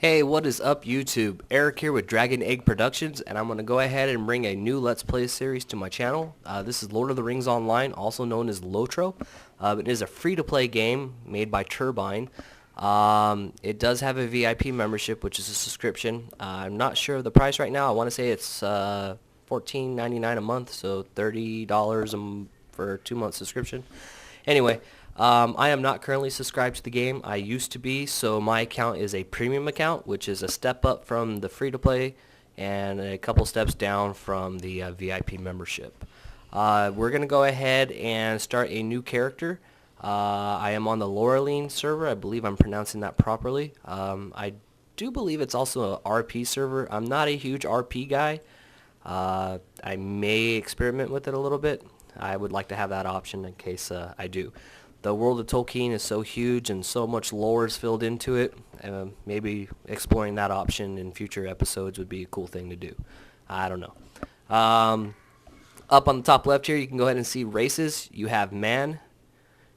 Hey, what is up YouTube? Eric here with Dragon Egg Productions, and I'm going to go ahead and bring a new Let's Play series to my channel. This is Lord of the Rings Online, also known as LotRO. It is a free-to-play game made by Turbine. It does have a VIP membership, which is a subscription. I'm not sure of the price right now. I want to say it's $14.99 a month, so $30 for a 2-month subscription. Anyway, I am not currently subscribed to the game. I used to be, so my account is a premium account, which is a step up from the free-to-play and a couple steps down from the VIP membership. We're going to go ahead and start a new character. I am on the Laureline server. I believe I'm pronouncing that properly. I do believe it's also an RP server. I'm not a huge RP guy. I may experiment with it a little bit. I would like to have that option in case I do. The world of Tolkien is so huge and so much lore is filled into it. Maybe exploring that option in future episodes would be a cool thing to do. I don't know. Up on the top left here, you can go ahead and see races. You have man,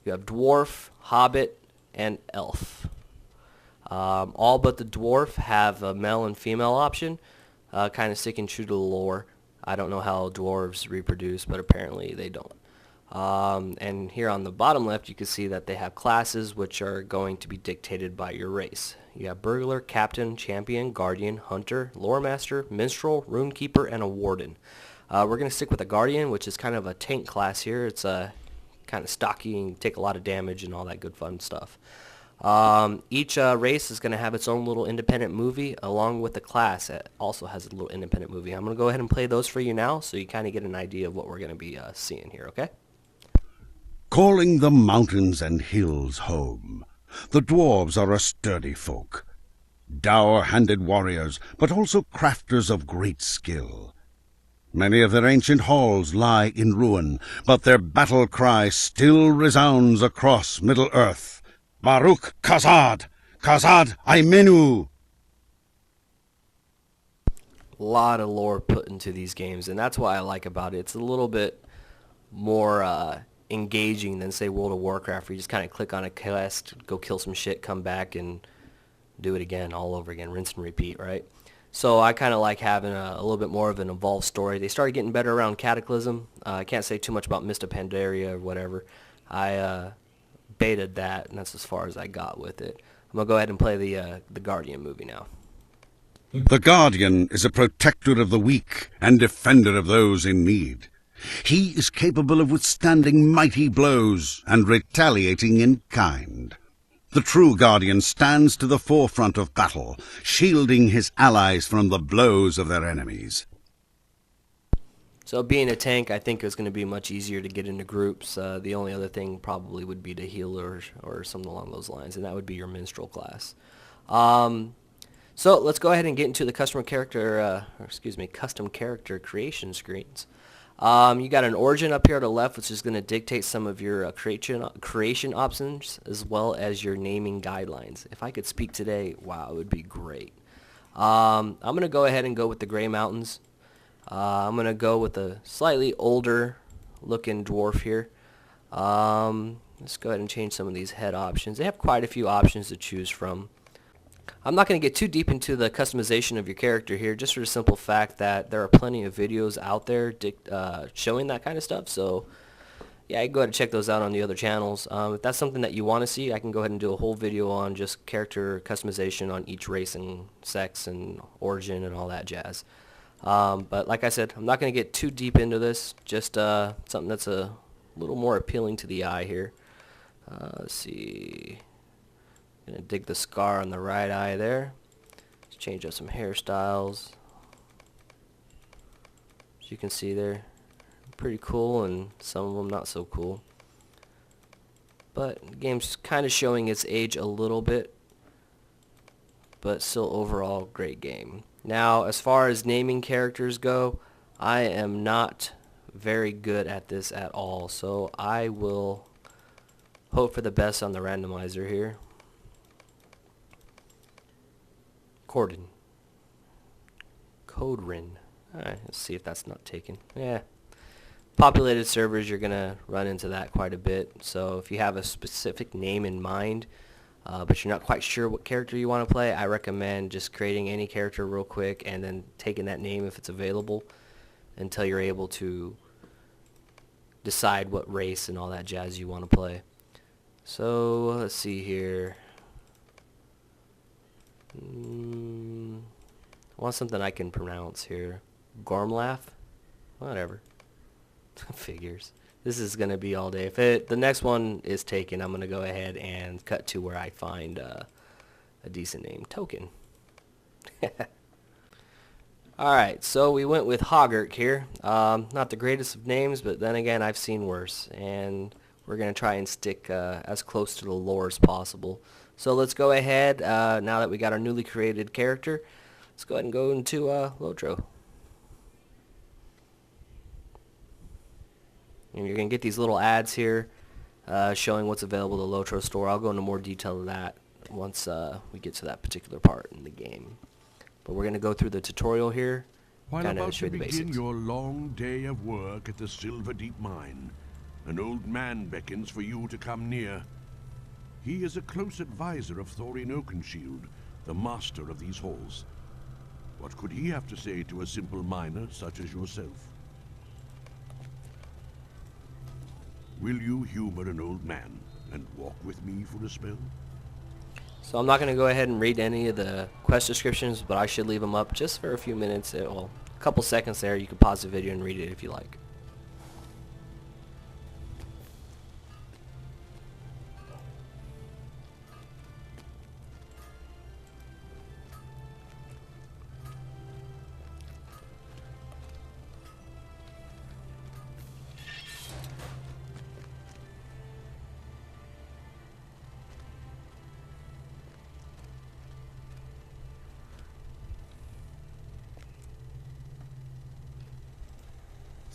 you have dwarf, hobbit, and elf. All but the dwarf have a male and female option, kind of sticking true to the lore. I don't know how dwarves reproduce, but apparently they don't. And here on the bottom left, you can see that they have classes which are going to be dictated by your race. You have burglar, captain, champion, guardian, hunter, lore master, minstrel, runekeeper, and a warden. We're going to stick with a guardian, which is kind of a tank class here. It's kind of stocky and take a lot of damage and all that good fun stuff. Each race is going to have its own little independent movie along with the class that also has a little independent movie. I'm going to go ahead and play those for you now so you kind of get an idea of what we're going to be seeing here, okay? Calling the mountains and hills home, the dwarves are a sturdy folk, dour-handed warriors, but also crafters of great skill. Many of their ancient halls lie in ruin, but their battle cry still resounds across Middle-earth. Baruch Khazad! Khazad Aimenu! A lot of lore put into these games, and that's what I like about it. It's a little bit more engaging than, say, World of Warcraft, where you just kind of click on a quest, go kill some shit, come back, and do it again, all over again, rinse and repeat, right? So I kind of like having a little bit more of an involved story. They started getting better around Cataclysm. I can't say too much about Mist of Pandaria or whatever. I baited that, and that's as far as I got with it. I'm going to go ahead and play the Guardian movie now. The Guardian is a protector of the weak and defender of those in need. He is capable of withstanding mighty blows and retaliating in kind. The true Guardian stands to the forefront of battle, shielding his allies from the blows of their enemies. So being a tank, I think it's going to be much easier to get into groups. The only other thing probably would be to heal or something along those lines, and that would be your minstrel class. So let's go ahead and get into the custom character creation screens. You got an origin up here to the left, which is going to dictate some of your creation options as well as your naming guidelines. If I could speak today, wow, it would be great. I'm going to go ahead and go with the Gray Mountains. I'm going to go with a slightly older looking dwarf here. Let's go ahead and change some of these head options. They have quite a few options to choose from. I'm not going to get too deep into the customization of your character here, just for the simple fact that there are plenty of videos out there showing that kind of stuff. So yeah, I can go ahead and check those out on the other channels. If that's something that you want to see, I can go ahead and do a whole video on just character customization on each race and sex and origin and all that jazz. But like I said, I'm not going to get too deep into this, just something that's a little more appealing to the eye here. Let's see. Gonna dig the scar on the right eye there. Let's change up some hairstyles. As you can see there, pretty cool, and some of them not so cool. But the game's kind of showing its age a little bit, but still overall great game. Now, as far as naming characters go, I am not very good at this at all, so I will hope for the best on the randomizer here. Codrin. Alright, let's see if that's not taken. Yeah. Populated servers, you're going to run into that quite a bit. So if you have a specific name in mind, but you're not quite sure what character you want to play, I recommend just creating any character real quick and then taking that name if it's available until you're able to decide what race and all that jazz you want to play. So let's see here. I want something I can pronounce here. Gormlath? Whatever. Figures. This is going to be all day. If the next one is taken, I'm going to go ahead and cut to where I find a decent name. Token. Alright, so we went with Hoggart here. Not the greatest of names, but then again, I've seen worse. And we're going to try and stick as close to the lore as possible. So let's go ahead, now that we got our newly created character, let's go ahead and go into LotRO. And you're going to get these little ads here showing what's available to the LotRO store. I'll go into more detail of that once we get to that particular part in the game. But we're going to go through the tutorial here, While about show to you the begin basics. your long day of work at the Silver Deep Mine, an old man beckons for you to come near. He is a close advisor of Thorin Oakenshield, the master of these halls. What could he have to say to a simple miner such as yourself? Will you humor an old man and walk with me for a spell? So I'm not going to go ahead and read any of the quest descriptions, but I should leave them up just for a few minutes. Well, a couple seconds there. You can pause the video and read it if you like.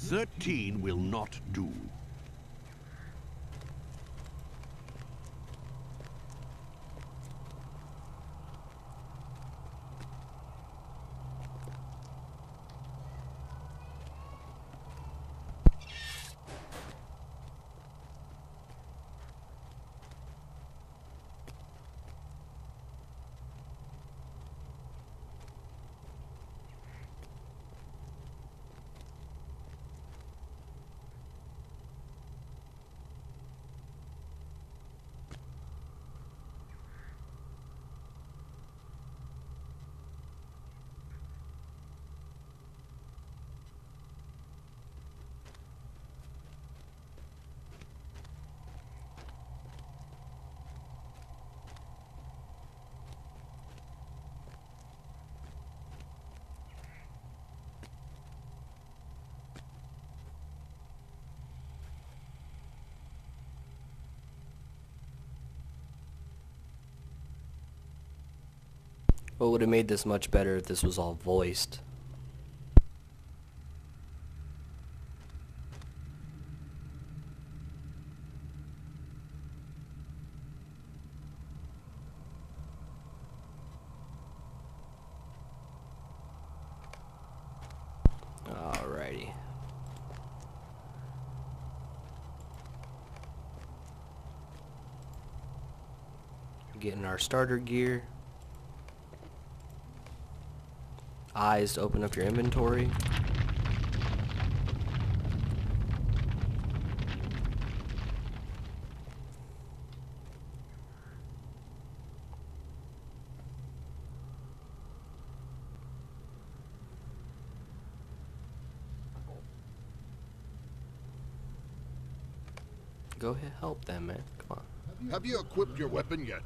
"13 will not do. What would have made this much better if this was all voiced? Alrighty. Getting our starter gear. Eyes to open up your inventory. Go ahead, help them, man. Come on. Have you equipped your weapon yet?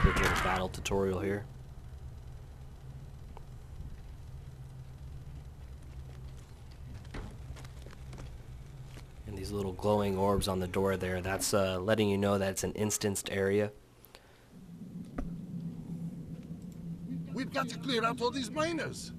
Quick little battle tutorial here. And these little glowing orbs on the door there, that's letting you know that it's an instanced area. We've got to clear out all these miners.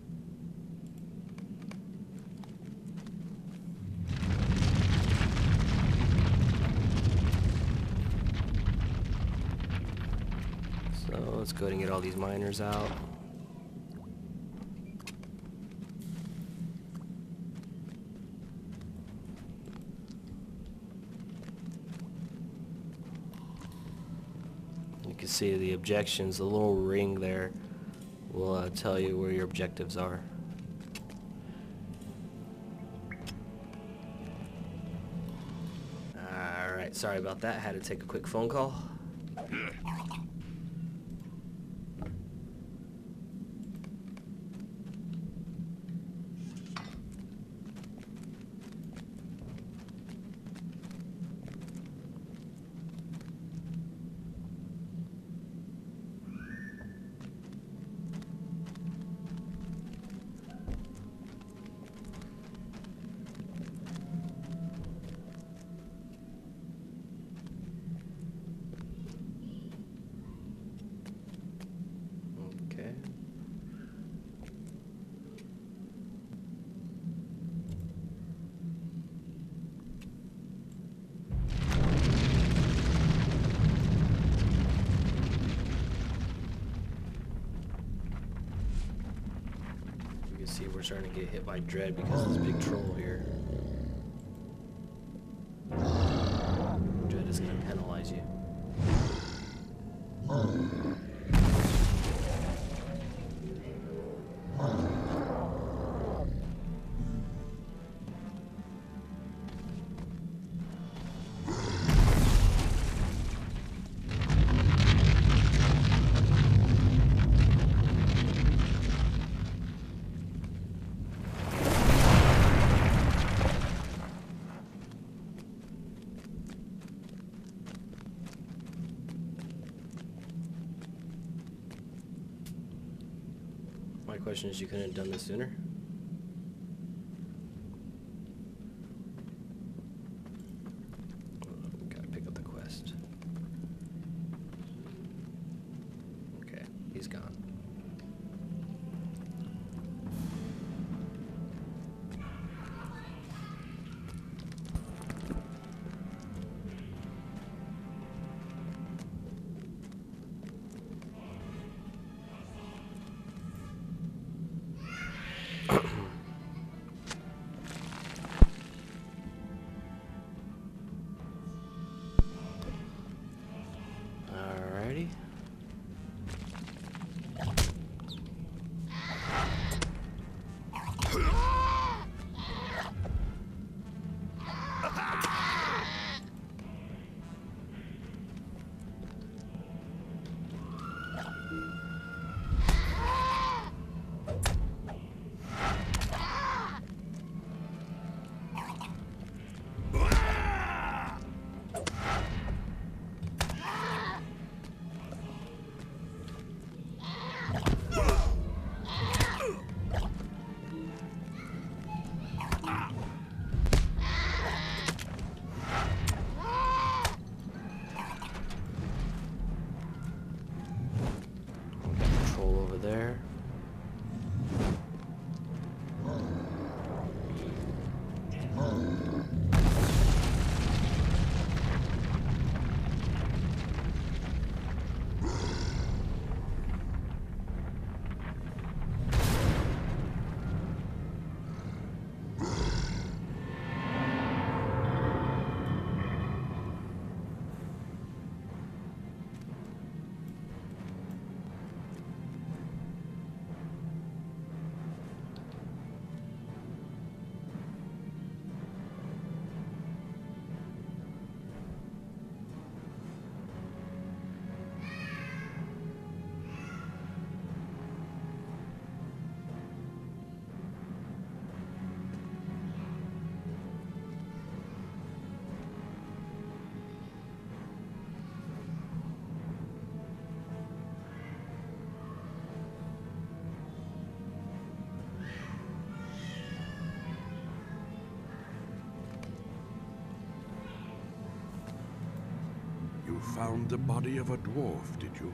So let's go ahead and get all these miners out. can see the objections, the little ring there will tell you where your objectives are. Alright, sorry about that. Had to take a quick phone call. Okay. You can see we're starting to get hit by dread because of this big troll here. Dread is going to penalize you. My question is, you couldn't have done this sooner? Gotta pick up the quest. Okay, he's gone. Alrighty. Control over there. You found the body of a dwarf, did you?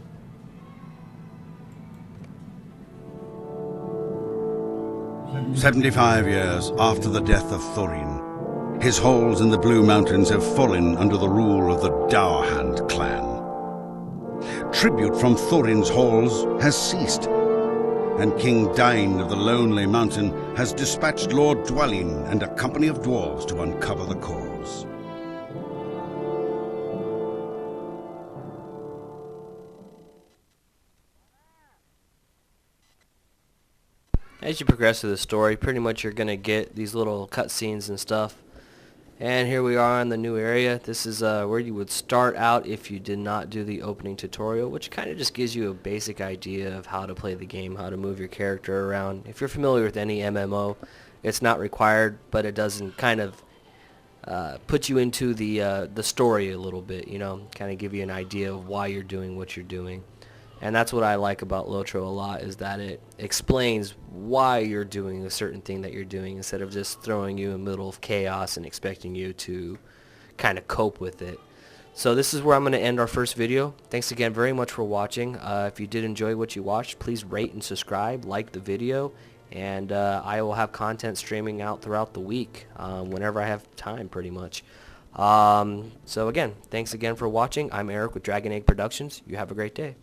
"75 years after the death of Thorin, his halls in the Blue Mountains have fallen under the rule of the Dourhand clan. Tribute from Thorin's halls has ceased, and King Dain of the Lonely Mountain has dispatched Lord Dwalin and a company of dwarves to uncover the cause." As you progress through the story, pretty much you're going to get these little cutscenes and stuff. And here we are in the new area. This is where you would start out if you did not do the opening tutorial, which kind of just gives you a basic idea of how to play the game, how to move your character around. If you're familiar with any MMO, it's not required, but it doesn't kind of put you into the story a little bit, you know, kind of give you an idea of why you're doing what you're doing. And that's what I like about LotRO a lot, is that it explains why you're doing a certain thing that you're doing instead of just throwing you in the middle of chaos and expecting you to kind of cope with it. So this is where I'm going to end our first video. Thanks again very much for watching. If you did enjoy what you watched, please rate and subscribe, like the video, and I will have content streaming out throughout the week whenever I have time, pretty much. So again, thanks again for watching. I'm Eric with Dragon Egg Productions. You have a great day.